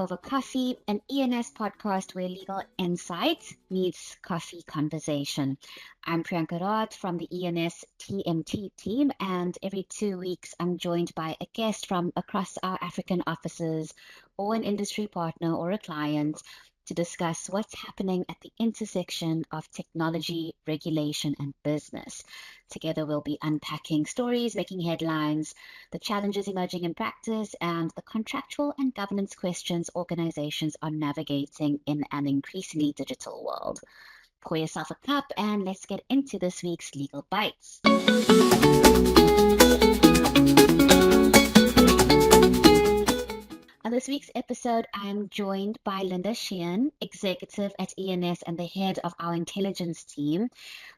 Over Coffee, an ENS podcast where legal insight meets coffee conversation. I'm Priyanka Raj from the ENS TMT team, and every 2 weeks I'm joined by a guest from across our African offices or an industry partner or a client to discuss what's happening at the intersection of technology, regulation, and business. Together, we'll be unpacking stories, making headlines, the challenges emerging in practice, and the contractual and governance questions organizations are navigating in an increasingly digital world. Pour yourself a cup and let's get into this week's Legal Bites. On this week's episode, I'm joined by Linda Sheehan, executive at ENS and the head of our intelligence team,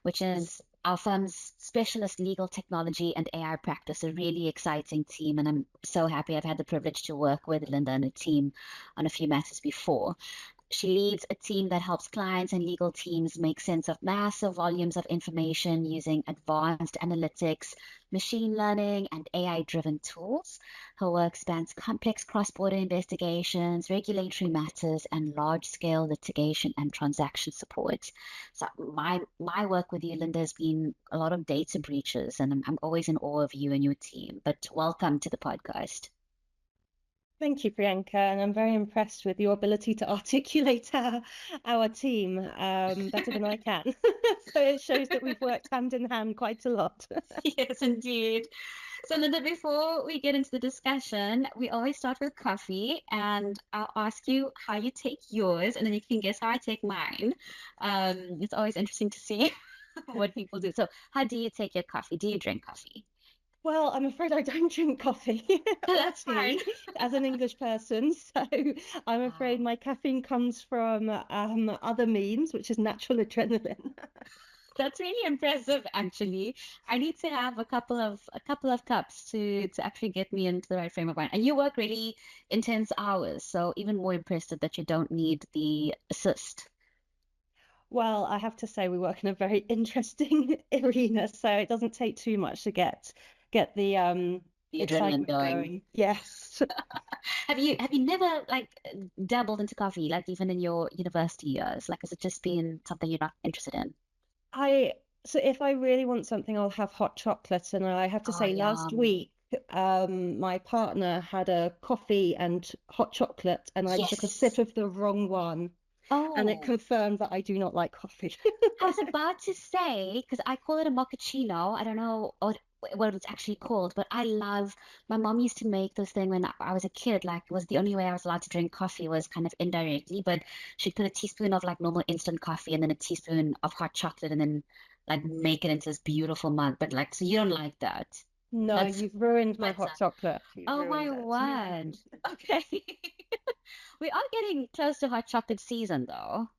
which is our firm's specialist legal technology and AI practice, a really exciting team. And I'm so happy I've had the privilege to work with Linda and her team on a few matters before. She leads a team that helps clients and legal teams make sense of massive volumes of information using advanced analytics, machine learning, and AI-driven tools. Her work spans complex cross-border investigations, regulatory matters, and large-scale litigation and transaction support. So my work with you, Linda, has been a lot of data breaches, and I'm always in awe of you and your team. But welcome to the podcast. Thank you, Priyanka, and I'm very impressed with your ability to articulate our team better than I can. So it shows that we've worked hand in hand quite a lot. Yes, indeed. So, Linda, before we get into the discussion, we always start with coffee, and I'll ask you how you take yours, and then you can guess how I take mine. It's always interesting to see what people do. So, how do you take your coffee? Do you drink coffee? Well, I'm afraid I don't drink coffee, That's fine. as an English person. So I'm afraid Wow. my caffeine comes from other means, which is natural adrenaline. That's really impressive, actually. I need to have a couple of cups to actually get me into the right frame of mind. And you work really intense hours, so even more impressive that you don't need the assist. Well, I have to say we work in a very interesting arena, so it doesn't take too much to get the The adrenaline excitement going. going. Yes. Have you never like dabbled into coffee, like even in your university years? Like, has it just been something you're not interested in? So if I really want something, I'll have hot chocolate. And I have to Oh, say, last yum. week, my partner had a coffee and hot chocolate, and I took a Yes. sip of the wrong one, and it Oh, confirmed that I do not like coffee. I was about to say, because I call it a mochaccino. I don't know what it's actually called, but my mom used to make this thing when I was a kid. Like, it was the only way I was allowed to drink coffee was kind of indirectly, but she'd put a teaspoon of like normal instant coffee and then a teaspoon of hot chocolate and then like make it into this beautiful mug. But like, so you don't like that. No, That's you've ruined my better. hot chocolate. You've Oh my ruined it. word. Okay. We are getting close to hot chocolate season though.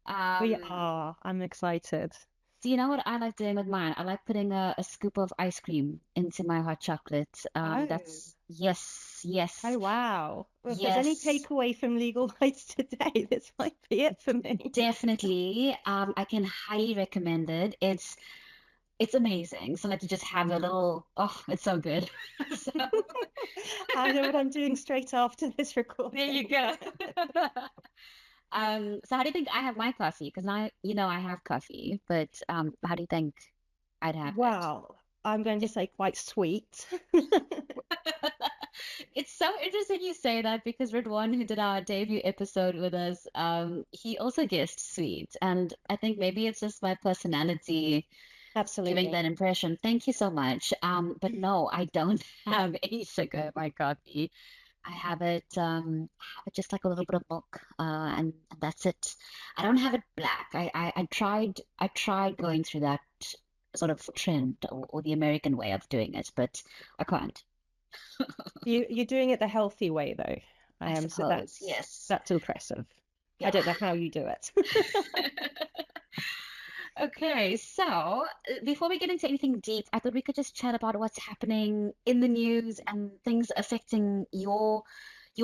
We are. I'm excited. Do you know what I like doing with mine? I like putting a scoop of ice cream into my hot chocolate. Oh. That's yes, yes, Oh, wow. Well, if there's any yes, takeaway from legal rights today, this might be it for me. definitely. I can highly recommend it. It's amazing. So like to just have a little, oh, it's so good. So I know what I'm doing straight after this there you recording. go. So how do you think I have my coffee? Because I have coffee, but how do you think I'd have it? Wow, I'm going to say quite sweet. It's so interesting you say that because Ridwan, who did our debut episode with us, he also guessed sweet. And I think maybe it's just my personality giving Absolutely. that impression. Thank you so much. But no, I don't have any sugar in my coffee. I have it just like a little bit of milk, and that's it. I don't have it black. I tried going through that sort of trend or the American way of doing it, but I can't. You're doing it the healthy way though. I So suppose, yes. that's impressive. I Yeah. don't know how you do it. Okay, so before we get into anything deep, I thought we could just chat about what's happening in the news and things affecting your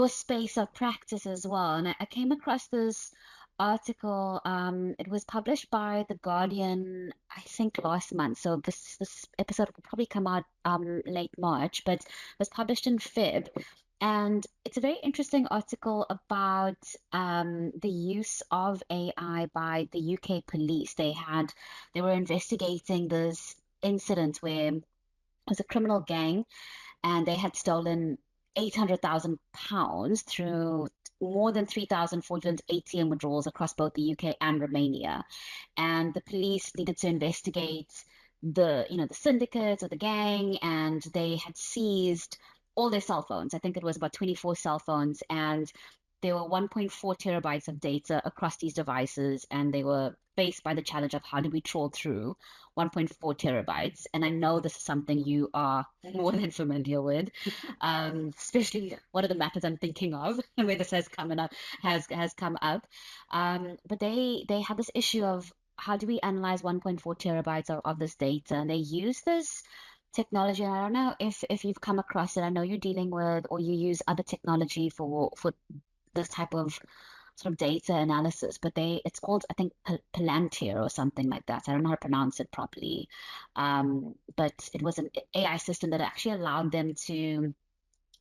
space of practice as well. And I came across this article. It was published by The Guardian, I think last month. So this episode will probably come out late March, but it was published in Feb. And it's a very interesting article about the use of AI by the UK police. They were investigating this incident where it was a criminal gang and they had stolen £800,000 through more than 3,400 ATM withdrawals across both the UK and Romania. And the police needed to investigate the syndicate or the gang, and they had seized all their cell phones. I think it was about 24 cell phones, and there were 1.4 terabytes of data across these devices, and they were faced by the challenge of how do we trawl through 1.4 terabytes. And I know this is something you are more than familiar with, especially one of the matters I'm thinking of where this has come up. But they had this issue of how do we analyze 1.4 terabytes of this data, and they use this technology. And I don't know if you've come across it. I know you're dealing with or you use other technology for this type of sort of data analysis, but it's called, I think, Palantir or something like that. I don't know how to pronounce it properly. But it was an AI system that actually allowed them to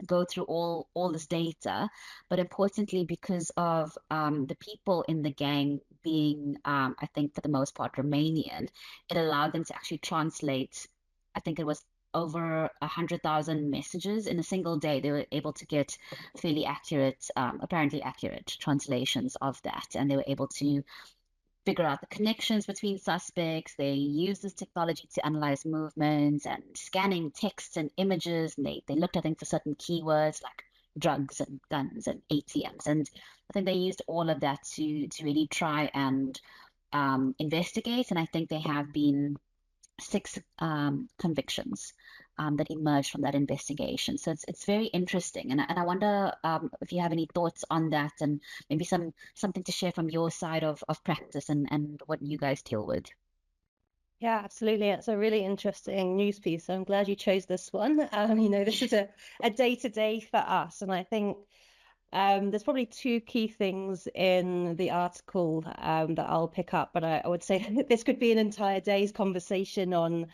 go through all this data, but importantly, because of the people in the gang being, I think, for the most part, Romanian, it allowed them to actually translate. I think it was over 100,000 messages in a single day. They were able to get fairly accurate, apparently accurate translations of that, and they were able to figure out the connections between suspects. They use this technology to analyze movements and scanning texts and images. And they looked, I think, for certain keywords like drugs and guns and ATMs. And I think they used all of that to really try and investigate. And I think there have been 6 convictions that emerged from that investigation. So it's very interesting, and I wonder if you have any thoughts on that, and maybe something to share from your side of practice and what you guys deal with. Yeah, absolutely. It's a really interesting news piece. So I'm glad you chose this one. This is a day-to-day for us, and I think there's probably 2 key things in the article that I'll pick up, but I would say this could be an entire day's conversation on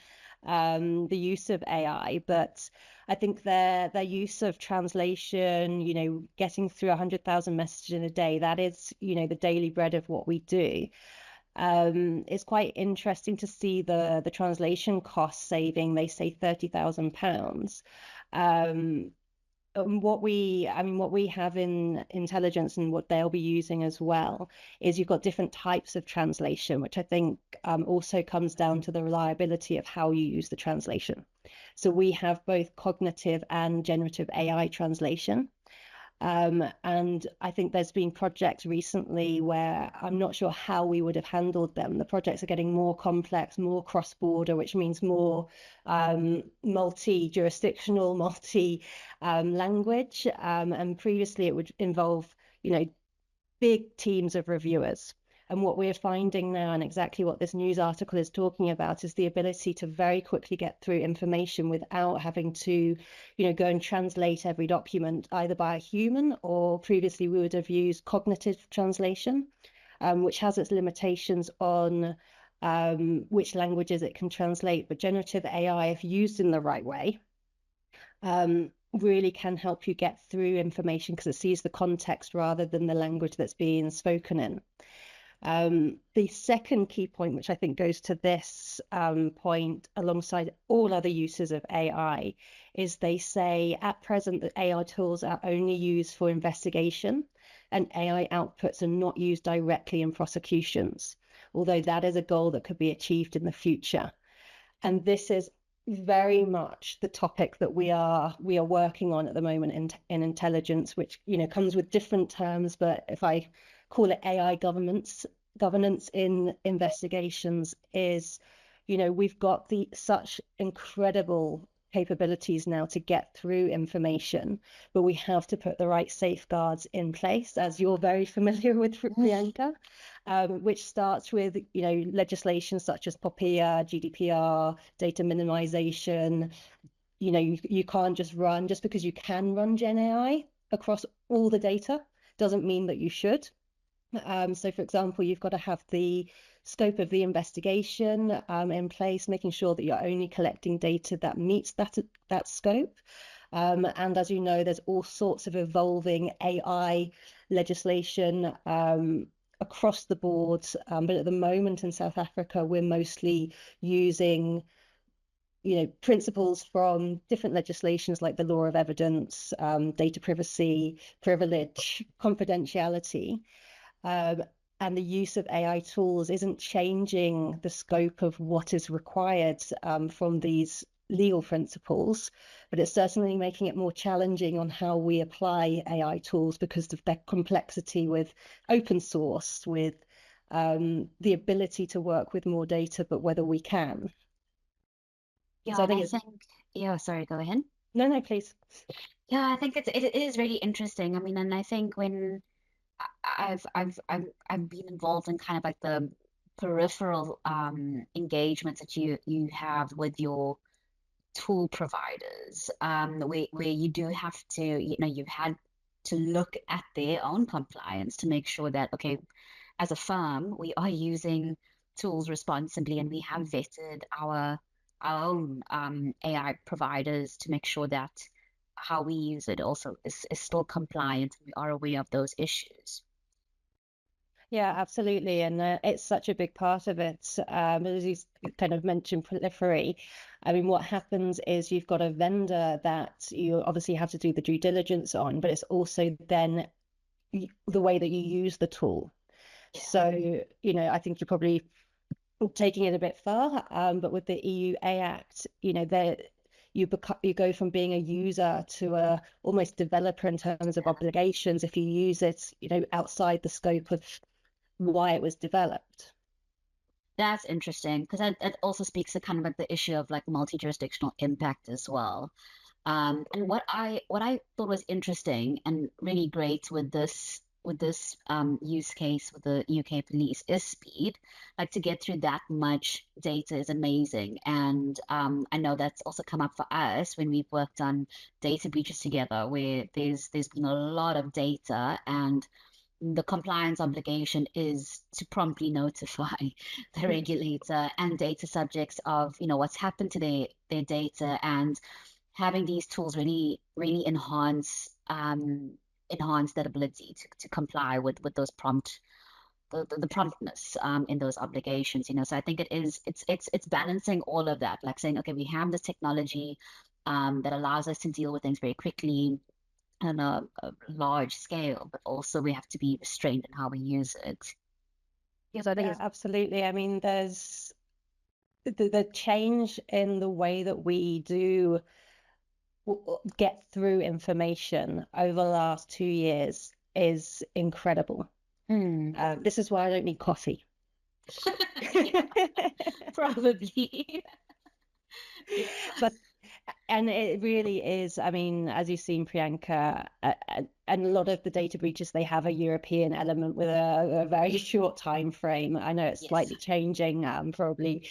the use of AI. But I think their use of translation, getting through 100,000 messages in a day, that is, the daily bread of what we do. It's quite interesting to see the translation cost saving. They say £30,000. What we have in intelligence and what they'll be using as well is you've got different types of translation, which I think also comes down to the reliability of how you use the translation. So we have both cognitive and generative AI translation. And I think there's been projects recently where I'm not sure how we would have handled them. The projects are getting more complex, more cross-border, which means more multi-jurisdictional, multi-language. And previously it would involve, big teams of reviewers. And what we're finding now, and exactly what this news article is talking about, is the ability to very quickly get through information without having to, go and translate every document either by a human, or previously we would have used cognitive translation, which has its limitations on which languages it can translate. But generative AI, if used in the right way, really can help you get through information because it sees the context rather than the language that's being spoken in. The second key point, which I think goes to this point alongside all other uses of AI, is they say at present that AI tools are only used for investigation and AI outputs are not used directly in prosecutions, although that is a goal that could be achieved in the future. And this is very much the topic that we are working on at the moment in intelligence, which comes with different terms, but if I call it AI governance in investigations, is we've got such incredible capabilities now to get through information, but we have to put the right safeguards in place, as you're very familiar with, Priyanka, which starts with legislation such as POPIA, GDPR, data minimization. You can't just because you can run Gen AI across all the data doesn't mean that you should. So, for example, you've got to have the scope of the investigation in place, making sure that you're only collecting data that meets that scope. And as you know, there's all sorts of evolving AI legislation across the board. But at the moment in South Africa, we're mostly using principles from different legislations like the law of evidence, data privacy, privilege, confidentiality. And the use of AI tools isn't changing the scope of what is required from these legal principles, but it's certainly making it more challenging on how we apply AI tools because of their complexity with open source, with the ability to work with more data, but whether we can. Yeah, So I and think I it's, think, yeah, sorry, go ahead. no, please. Yeah, I think it is really interesting. I mean, and I think when I've been involved in kind of like the peripheral engagements that you have with your tool providers, where you do have to, you've had to look at their own compliance to make sure that, okay, as a firm, we are using tools responsibly and we have vetted our own AI providers to make sure that how we use it also is still compliant and we are aware of those issues. Yeah, absolutely. And it's such a big part of it. As you kind of mentioned, proliferate. I mean, what happens is you've got a vendor that you obviously have to do the due diligence on, but it's also then the way that you use the tool. Yeah. So, I think you're probably taking it a bit far, but with the EUA Act, you go from being a user to a almost developer in terms of obligations if you use it, outside the scope of why it was developed. That's interesting because that also speaks to kind of like the issue of like multi-jurisdictional impact as well. And what I thought was interesting and really great with this use case with the UK police is speed. Like to get through that much data is amazing, and I know that's also come up for us when we've worked on data breaches together, where there's been a lot of data and the compliance obligation is to promptly notify the regulator and data subjects of what's happened to their data, and having these tools really enhance that ability to comply with those the promptness in those obligations. So I think it's balancing all of that, like saying, okay, we have this technology that allows us to deal with things very quickly on a large scale, but also we have to be restrained in how we use it. So I think it's absolutely. I mean, there's the change in the way that we do get through information over the last 2 years is incredible. This is why I don't need coffee. Probably. Yeah. And it really is, I mean, as you've seen, Priyanka, and a lot of the data breaches, they have a European element with a very short time frame. I know it's Yes. slightly changing, probably,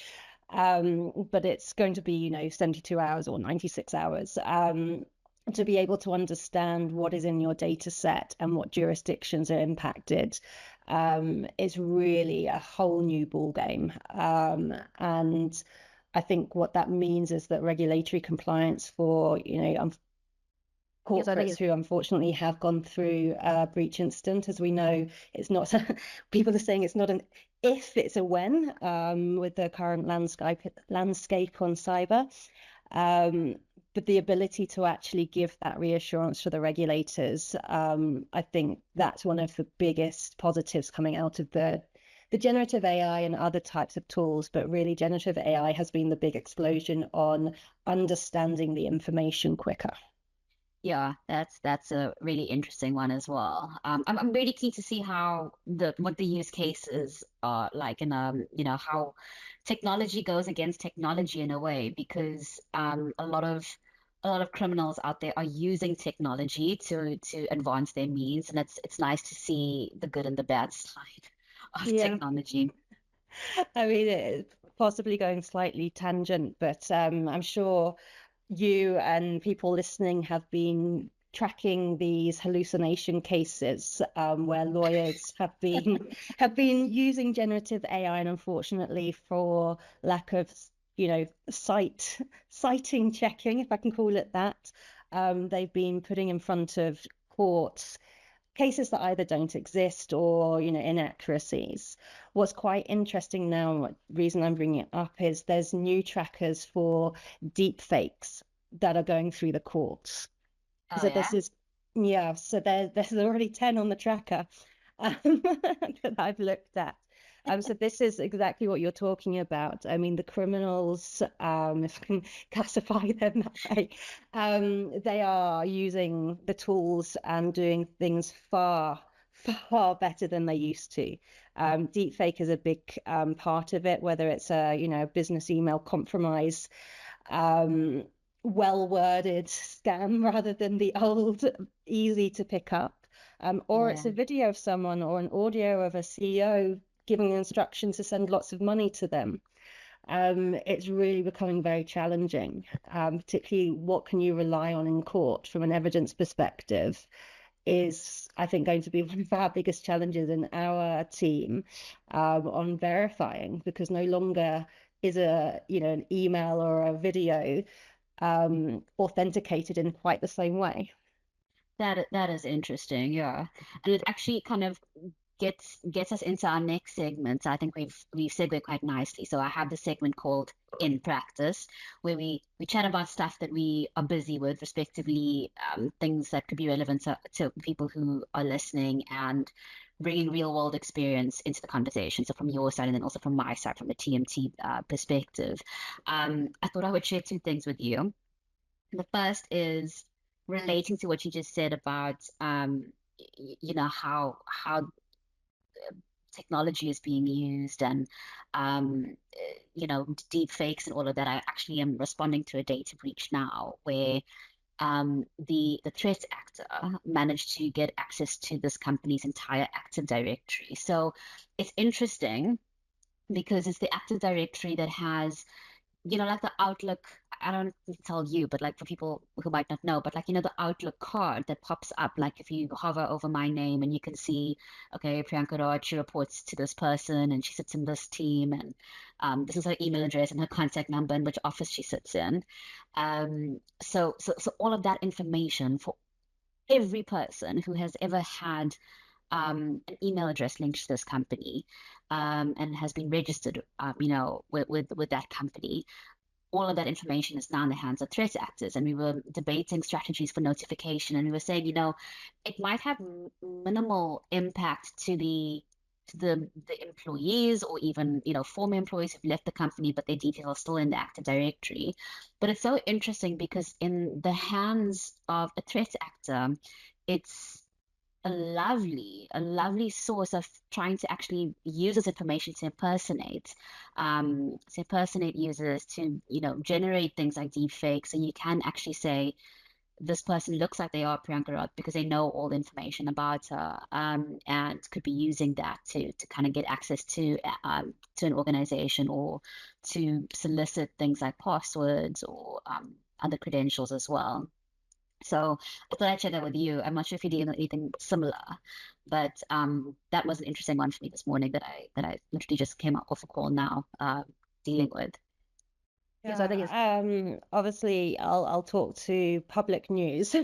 but it's going to be, 72 hours or 96 hours. To be able to understand what is in your data set and what jurisdictions are impacted is really a whole new ball game. And I think what that means is that regulatory compliance for, corporates who unfortunately have gone through a breach incident, as we know, it's not, people are saying it's not an if, it's a when, with the current landscape on cyber. But the ability to actually give that reassurance for the regulators, I think that's one of the biggest positives coming out of the generative AI and other types of tools, but really generative AI has been the big explosion on understanding the information quicker. Yeah, that's a really interesting one as well. I'm really keen to see what the use cases are like, and how technology goes against technology in a way, because a lot of criminals out there are using technology to advance their means, and it's nice to see the good and the bad side of technology. I mean, it's possibly going slightly tangent, but I'm sure you and people listening have been tracking these hallucination cases where lawyers have been using generative AI, and unfortunately, for lack of citing checking, if I can call it that, they've been putting in front of courts cases that either don't exist or, inaccuracies. What's quite interesting now, what reason I'm bringing it up is there's new trackers for deep fakes that are going through the courts. Oh So yeah. this is, yeah, so there's already 10 on the tracker that I've looked at. So this is exactly what you're talking about. I mean, the criminals, if I can classify them that way, they are using the tools and doing things far, far better than they used to. Deepfake is a big part of it, whether it's a business email compromise, well-worded scam rather than the old, easy to pick up. Or Yeah. it's a video of someone or an audio of a CEO giving instructions to send lots of money to them. It's really becoming very challenging, particularly what can you rely on in court from an evidence perspective is, I think, going to be one of our biggest challenges in our team on verifying, because no longer is an email or a video authenticated in quite the same way. That is interesting, yeah. And it actually kind of gets us into our next segment. I think we've segued quite nicely. So I have the segment called In Practice, where we chat about stuff that we are busy with, respectively, things that could be relevant to people who are listening, and bringing real world experience into the conversation. So from your side, and then also from my side, from the TMT perspective. I thought I would share two things with you. The first is relating to what you just said about how technology is being used, and deep fakes and all of that. I actually am responding to a data breach now where the threat actor managed to get access to this company's entire Active Directory. So it's interesting because it's the Active Directory that has, like the Outlook. I don't need to tell you, but like for people who might not know, but like, the Outlook card that pops up, like if you hover over my name and you can see, okay, Priyanka Raj, she reports to this person and she sits in this team, and this is her email address and her contact number and which office she sits in. So all of that information for every person who has ever had an email address linked to this company, and has been registered, with that company. All of that information is now in the hands of threat actors. And we were debating strategies for notification, and we were saying, it might have minimal impact to the employees, or even former employees who've left the company, but their details are still in the Active Directory. But it's so interesting because in the hands of a threat actor, it's a lovely source of trying to actually use this information to impersonate users, to generate things like deep fakes. So you can actually say this person looks like they are Priyanka Roth because they know all the information about her, and could be using that to kind of get access to an organization, or to solicit things like passwords, or other credentials as well. So I thought I'd share that with you. I'm not sure if you're doing anything similar, but that was an interesting one for me this morning that I literally just came off a call now, dealing with. Yes, I think it's Obviously I'll talk to public news.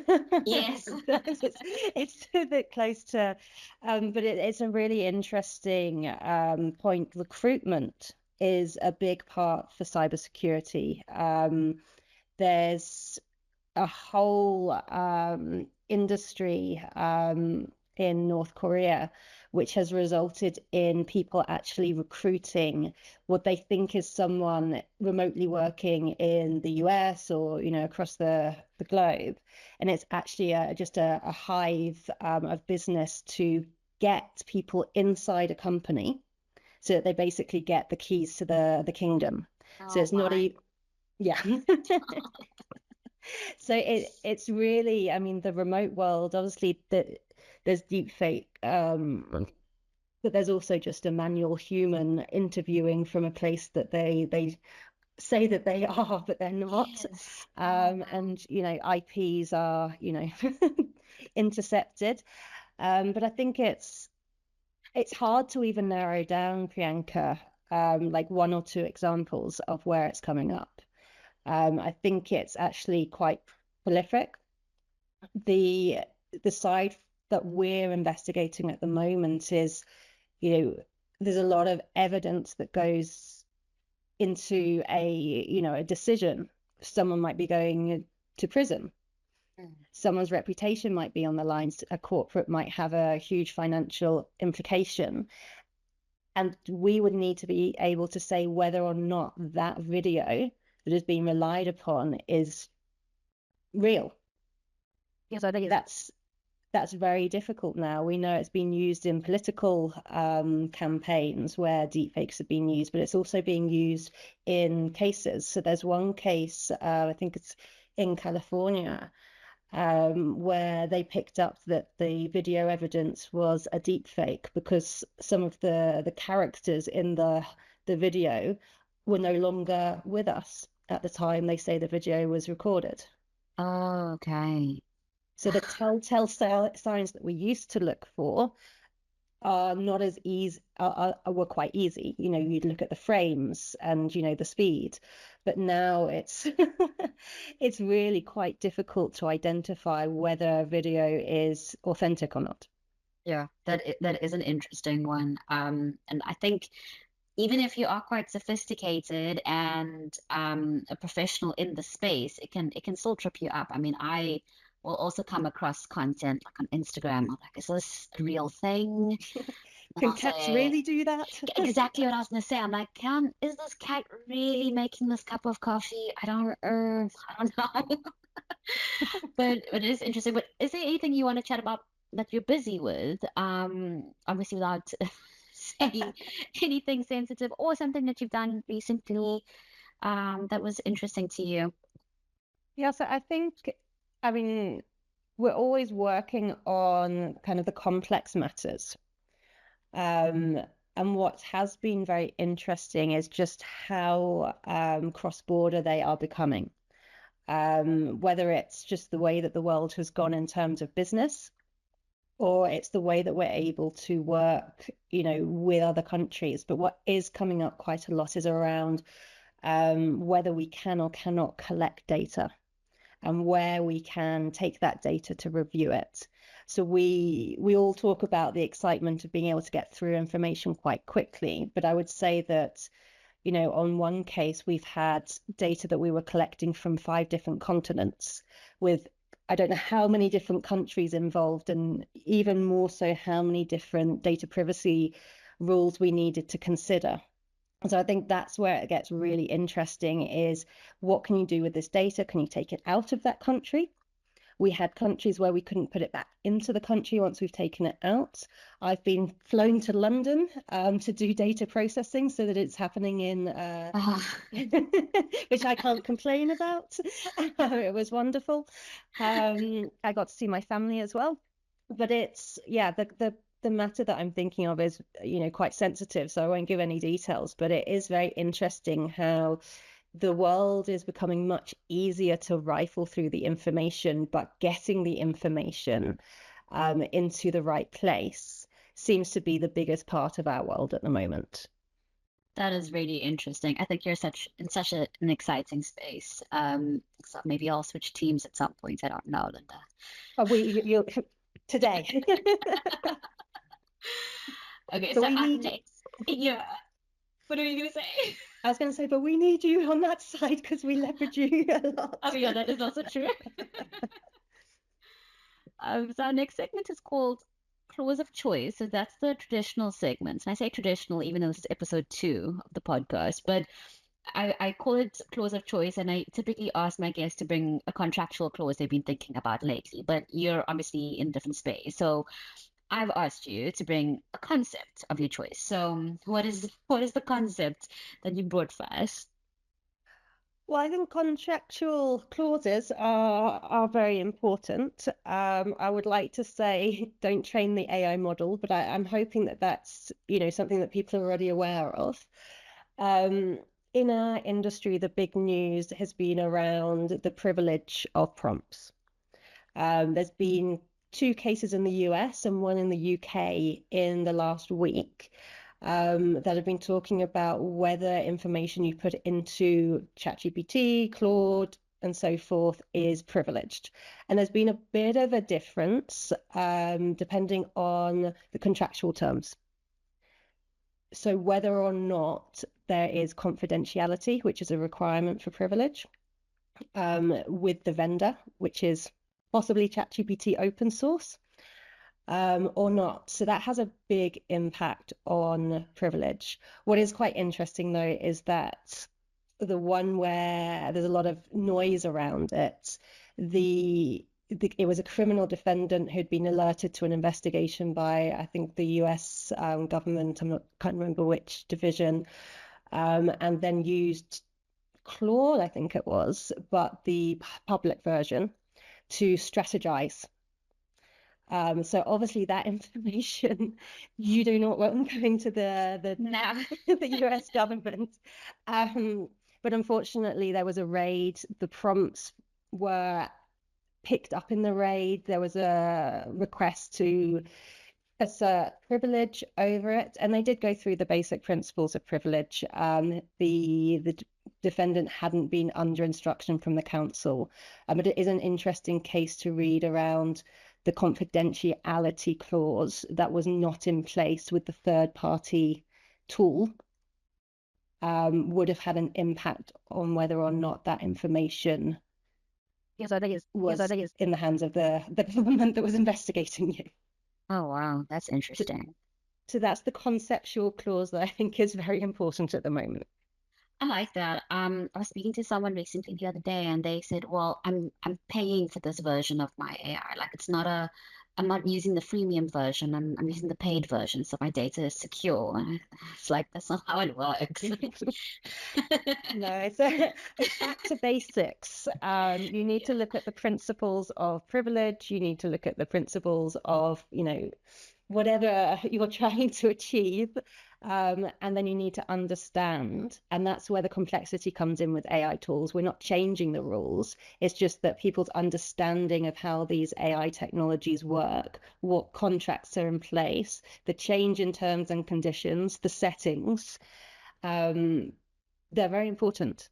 yes. It's a bit close to, but it's a really interesting point. Recruitment is a big part for cybersecurity. There's a whole industry in North Korea, which has resulted in people actually recruiting what they think is someone remotely working in the US, or across the globe, and it's actually just a hive of business to get people inside a company, so that they basically get the keys to the kingdom. So Oh it's not my. a yeah. So it's really, I mean, the remote world, obviously there's deep fake, but there's also just a manual human interviewing from a place that they say that they are, but they're not. Yes. And IPs are intercepted. But I think it's hard to even narrow down, Priyanka, like one or two examples of where it's coming up. I think it's actually quite prolific. The side that we're investigating at the moment is, there's a lot of evidence that goes into a decision. Someone might be going to prison. Someone's reputation might be on the line. A corporate might have a huge financial implication. And we would need to be able to say whether or not that video that is being relied upon is real. Because I think that's very difficult now. We know it's been used in political campaigns where deepfakes have been used, but it's also being used in cases. So there's one case, I think it's in California, where they picked up that the video evidence was a deepfake because some of the characters in the video were no longer with us at the time they say the video was recorded. Oh, okay. So the telltale signs that we used to look for are not as easy, were quite easy. You'd look at the frames and, the speed. But now it's it's really quite difficult to identify whether a video is authentic or not. Yeah, that is an interesting one. And I think even if you are quite sophisticated and a professional in the space, it can still trip you up. I mean, I will also come across content like on Instagram. I'm like, is this a real thing? And Can I'll cats say really do that? exactly what I was gonna say. I'm like, is this cat really making this cup of coffee? I don't know. But it is interesting. But is there anything you want to chat about that you're busy with? Obviously without saying anything sensitive or something that you've done recently, that was interesting to you. Yeah, so I mean, we're always working on kind of the complex matters. And what has been very interesting is just how cross-border they are becoming. Whether it's just the way that the world has gone in terms of business, or it's the way that we're able to work, with other countries. But what is coming up quite a lot is around whether we can or cannot collect data and where we can take that data to review it. So we all talk about the excitement of being able to get through information quite quickly, but I would say that, on one case, we've had data that we were collecting from 5 different continents with I don't know how many different countries involved, and even more so, how many different data privacy rules we needed to consider. So I think that's where it gets really interesting is what can you do with this data? Can you take it out of that country? We had countries where we couldn't put it back into the country once we've taken it out. I've been flown to London to do data processing so that it's happening in, which I can't complain about. It was wonderful. I got to see my family as well. But it's, yeah, the matter that I'm thinking of is, quite sensitive, so I won't give any details, but it is very interesting how the world is becoming much easier to rifle through the information, but getting the information into the right place seems to be the biggest part of our world at the moment. That is really interesting. I think you're in such an exciting space. So maybe I'll switch teams at some point. I don't know, Linda. Oh, you today. Okay, So so we need next, yeah. What are you gonna say? I was going to say, but we need you on that side because we leverage you a lot. Oh yeah, that is also true. So our next segment is called Clause of Choice. So that's the traditional segment. And I say traditional, even though this is episode 2 of the podcast, but I call it Clause of Choice, and I typically ask my guests to bring a contractual clause they've been thinking about lately. But you're obviously in a different space, so I've asked you to bring a concept of your choice. So what is the concept that you brought first? Well, I think contractual clauses are very important. I would like to say don't train the AI model, but I'm hoping that that's, something that people are already aware of. In our industry, the big news has been around the privilege of prompts. There's been 2 cases in the US and one in the UK in the last week that have been talking about whether information you put into ChatGPT, Claude, and so forth is privileged. And there's been a bit of a difference depending on the contractual terms. So whether or not there is confidentiality, which is a requirement for privilege, with the vendor, which is possibly ChatGPT open source, or not. So that has a big impact on privilege. What is quite interesting, though, is that the one where there's a lot of noise around it, it was a criminal defendant who'd been alerted to an investigation by, I think, the US government. Can't remember which division, and then used Claude, I think it was, but the public version to strategize. So obviously that information you do not want going to the US government. But unfortunately there was a raid. The prompts were picked up in the raid. There was a request to assert privilege over it, and they did go through the basic principles of privilege. The defendant hadn't been under instruction from the council, but it is an interesting case to read around the confidentiality clause that was not in place with the third party tool. Would have had an impact on whether or not that information was in the hands of the government that was investigating you. Oh, wow, that's interesting. So that's the conceptual clause that I think is very important at the moment. I like that. I was speaking to someone recently the other day, and they said, "Well, I'm paying for this version of my AI. Like, I'm not using the freemium version. I'm using the paid version, so my data is secure." And it's like, that's not how it works. No, it's back to basics. You need to look at the principles of privilege. You need to look at the principles of, whatever you're trying to achieve. And then you need to understand, and that's where the complexity comes in with AI tools. We're not changing the rules. It's just that people's understanding of how these AI technologies work, what contracts are in place, the change in terms and conditions, the settings, they're very important.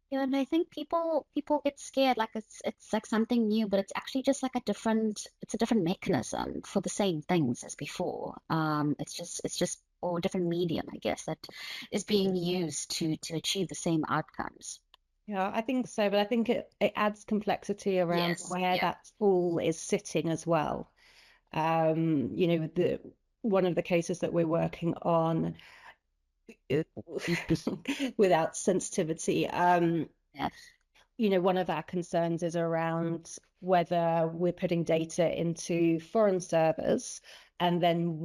Yeah, and I think people get scared, like it's like something new, but it's actually just like a different mechanism for the same things as before. It's just or a different medium, I guess, that is being used to achieve the same outcomes. Yeah, I think so, but I think it adds complexity around where that tool is sitting as well. One of the cases that we're working on without sensitivity, Yes. One of our concerns is around whether we're putting data into foreign servers and then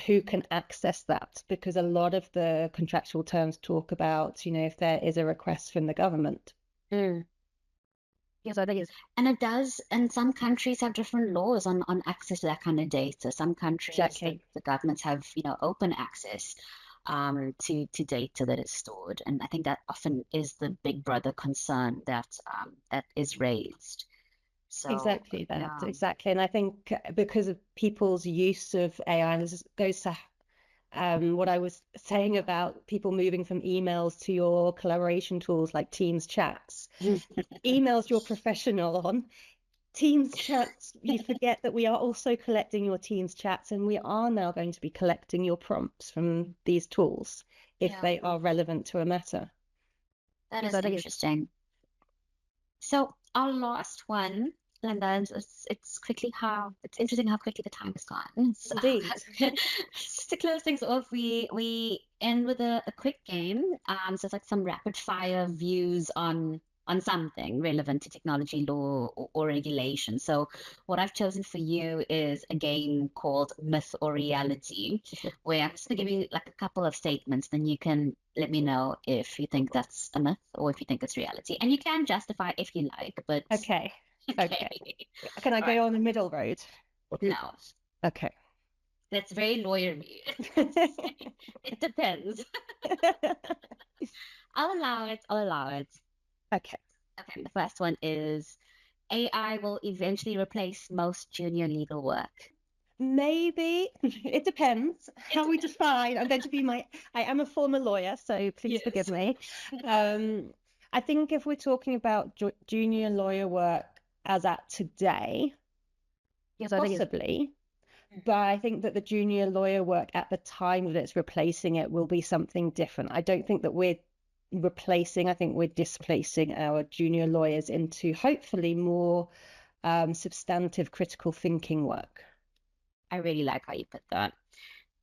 who can access that, because a lot of the contractual terms talk about, if there is a request from the government. Yes, and it does, and some countries have different laws on access to that kind of data. Some countries, the governments have, open access to data that is stored, and I think that often is the big brother concern that is raised. So exactly that, exactly. And I think because of people's use of AI, and this goes to what I was saying about people moving from emails to your collaboration tools like Teams chats. Emails you're professional on. Teams chats, you forget that we are also collecting your Teams chats, and we are now going to be collecting your prompts from these tools if they are relevant to a matter. That is interesting. So our last one, Linda, it's interesting how quickly the time has gone. So, indeed. Just to close things off, we end with a quick game. So it's like some rapid fire views on something relevant to technology, law, or regulation. So what I've chosen for you is a game called Myth or Reality, where I'm just going to give you like a couple of statements, then you can let me know if you think that's a myth or if you think it's reality. And you can justify if you like, but... Okay. Can I go on the middle road? No. Okay. That's very lawyery. It depends. I'll allow it. Okay. The first one is AI will eventually replace most junior legal work. Maybe. It depends how we define. I'm going to be I am a former lawyer, so please forgive me. I think if we're talking about junior lawyer work as at today, Yes, I think it's possibly, but I think that the junior lawyer work at the time that it's replacing it will be something different. I don't think that we're replacing, I think we're displacing our junior lawyers into hopefully more substantive critical thinking work. I really like how you put that.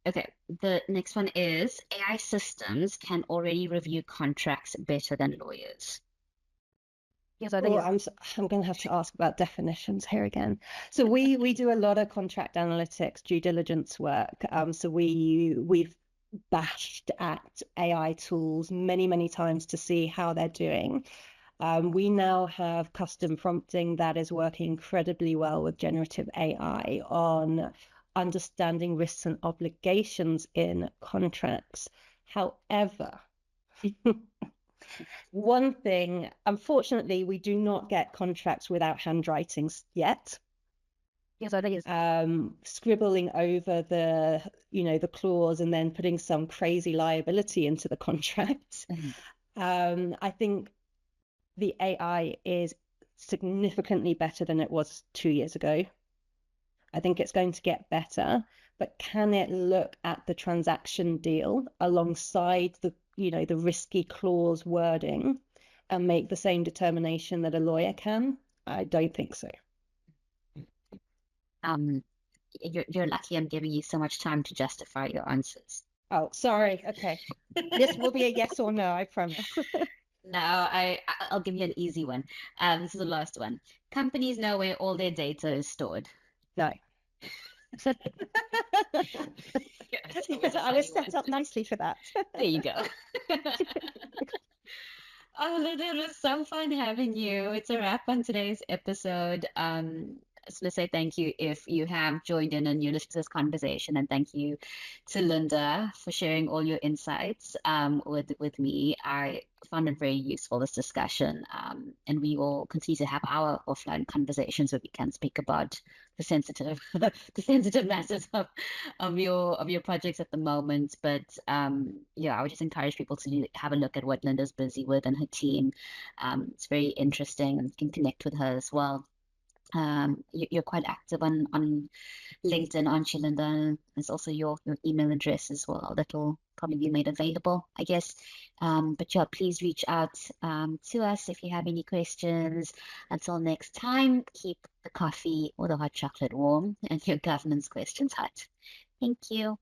Okay, the next one is AI systems can already review contracts better than lawyers. Yes, I think Oh, it's I'm going to have to ask about definitions here again. So we do a lot of contract analytics, due diligence work. So we've bashed at AI tools many times to see how they're doing. We now have custom prompting that is working incredibly well with generative AI on understanding risks and obligations in contracts. However, one thing, unfortunately, we do not get contracts without handwritings yet. yes, I think it's Scribbling over the clause and then putting some crazy liability into the contract. I think the AI is significantly better than it was 2 years ago. I think it's going to get better, but can it look at the transaction deal alongside the risky clause wording and make the same determination that a lawyer can? I don't think so. you're lucky I'm giving you so much time to justify your answers. Oh, sorry. Okay. This will be a yes or no, I promise. No, I'll give you an easy one. This is the last one. Companies know where all their data is stored. No. So Yes, I was set up nicely for that. there you go. Oh, Linda, it was so fun having you. It's a wrap on today's episode. Just want to say thank you if you have joined in and you listened to this conversation, and thank you to Linda for sharing all your insights with me. I found it very useful, this discussion, and we will continue to have our offline conversations where we can speak about the sensitive the sensitive matters of your projects at the moment. But yeah, I would just encourage people to have a look at what Linda's busy with and her team. It's very interesting, and you can connect with her as well. You're quite active on LinkedIn, aren't you, Linda? There's also your email address as well that will probably be made available, I guess. But yeah, please reach out to us if you have any questions. Until next time, keep the coffee or the hot chocolate warm and your governance questions hot. Thank you.